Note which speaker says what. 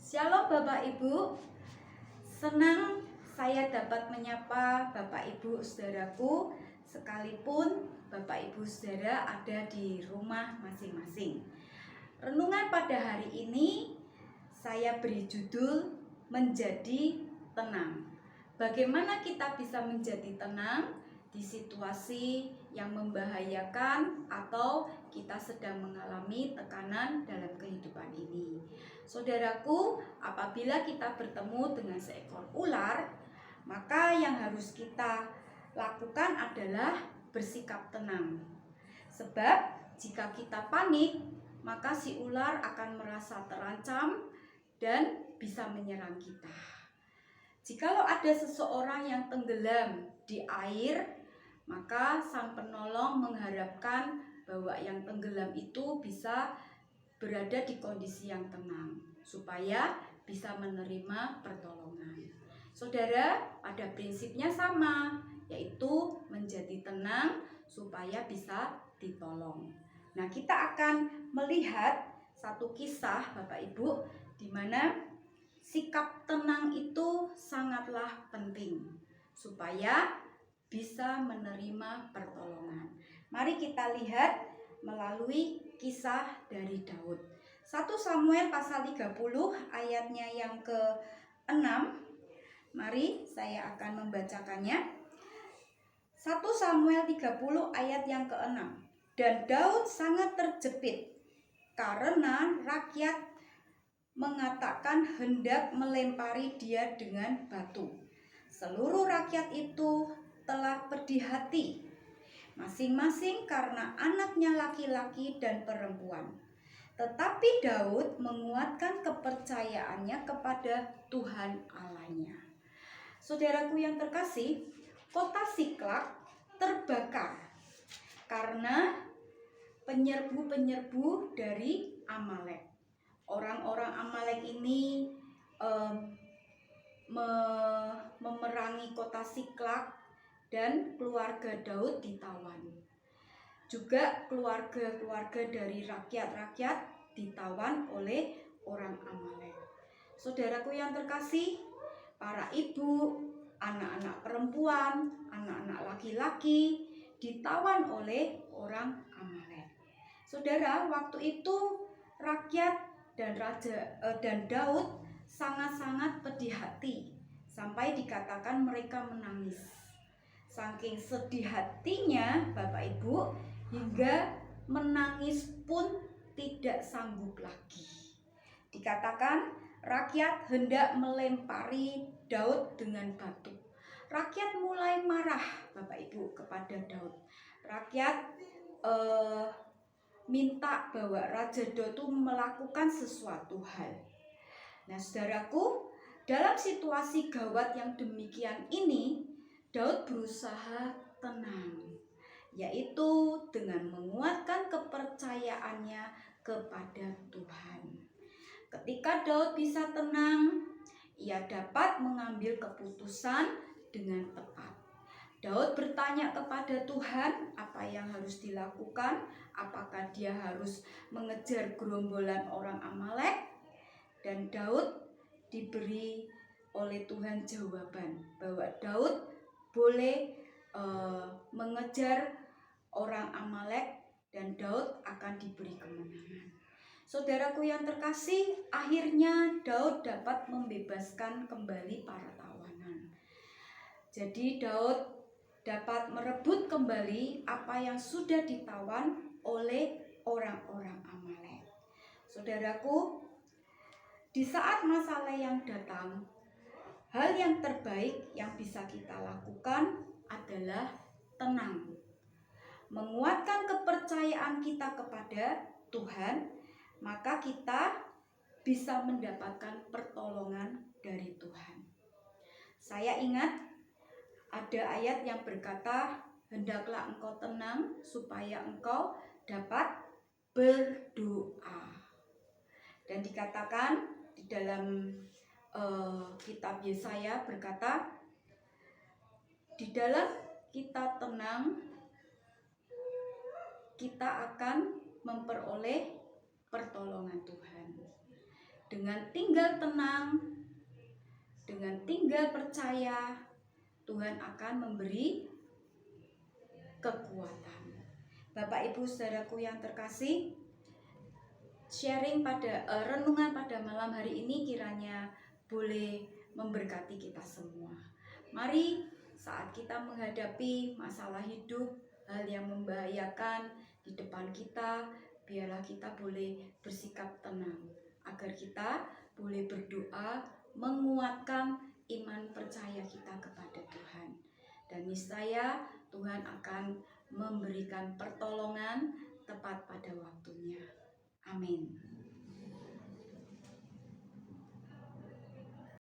Speaker 1: Shalom Bapak Ibu, senang saya dapat menyapa Bapak Ibu saudaraku sekalipun Bapak Ibu saudara ada di rumah masing-masing. Renungan pada hari ini saya beri judul Menjadi Tenang. Bagaimana kita bisa menjadi tenang di situasi yang membahayakan atau kita sedang mengalami tekanan dalam kehidupan ini. Saudaraku, apabila kita bertemu dengan seekor ular, maka yang harus kita lakukan adalah bersikap tenang. Sebab jika kita panik, maka si ular akan merasa terancam dan bisa menyerang kita. Jikalau ada seseorang yang tenggelam di air, maka sang penolong mengharapkan bahwa yang tenggelam itu bisa berada di kondisi yang tenang supaya bisa menerima pertolongan. Saudara, pada prinsipnya sama, yaitu menjadi tenang supaya bisa ditolong. Nah, kita akan melihat satu kisah Bapak Ibu di mana sikap tenang itu sangatlah penting supaya bisa menerima pertolongan. Mari kita lihat melalui kisah dari Daud. 1 Samuel pasal 30 ayatnya yang ke-6. Mari saya akan membacakannya. 1 Samuel 30 ayat yang ke-6. Dan Daud sangat terjepit karena rakyat mengatakan hendak melempari dia dengan batu. Seluruh rakyat itu telah pedih hati, masing-masing karena anaknya laki-laki dan perempuan. Tetapi Daud menguatkan kepercayaannya kepada Tuhan Allahnya. Saudaraku yang terkasih, kota Siklak terbakar karena penyerbu-penyerbu dari Amalek. Orang-orang Amalek ini memerangi kota Siklak dan keluarga Daud ditawan. Juga keluarga-keluarga dari rakyat-rakyat ditawan oleh orang Amalek. Saudaraku yang terkasih, para ibu, anak-anak perempuan, anak-anak laki-laki ditawan oleh orang Amalek. Saudara, waktu itu rakyat dan Daud sangat-sangat pedih hati sampai dikatakan mereka menangis. Saking sedih hatinya Bapak Ibu, hingga menangis pun tidak sanggup lagi. Dikatakan rakyat hendak melempari Daud dengan batu. Rakyat mulai marah Bapak Ibu kepada Daud. Rakyat minta bahwa Raja Daud itu melakukan sesuatu hal. Nah, saudaraku, dalam situasi gawat yang demikian ini, Daud berusaha tenang, yaitu dengan menguatkan kepercayaannya kepada Tuhan. Ketika Daud bisa tenang, ia dapat mengambil keputusan dengan tepat. Daud bertanya kepada Tuhan apa yang harus dilakukan, apakah dia harus mengejar gerombolan orang Amalek, dan Daud diberi oleh Tuhan jawaban bahwa Daud boleh mengejar orang Amalek dan Daud akan diberi kemenangan. Saudaraku yang terkasih, akhirnya Daud dapat membebaskan kembali para tawanan. Jadi Daud dapat merebut kembali apa yang sudah ditawan oleh orang-orang Amalek. Saudaraku, di saat masalah yang datang, hal yang terbaik yang bisa kita lakukan adalah tenang. Menguatkan kepercayaan kita kepada Tuhan, maka kita bisa mendapatkan pertolongan dari Tuhan. Saya ingat ada ayat yang berkata, hendaklah engkau tenang supaya engkau dapat berdoa. Dan dikatakan di dalam kitab Yesaya berkata, di dalam kita tenang, kita akan memperoleh pertolongan Tuhan. dengan tinggal tenang, dengan tinggal percaya, Tuhan akan memberi kekuatan. Bapak Ibu saudaraku yang terkasih, renungan pada malam hari ini kiranya boleh memberkati kita semua. Mari saat kita menghadapi masalah hidup, hal yang membahayakan di depan kita, biarlah kita boleh bersikap tenang, agar kita boleh berdoa, menguatkan iman percaya kita kepada Tuhan. Dan niscaya Tuhan akan memberikan pertolongan tepat pada waktunya. Amin.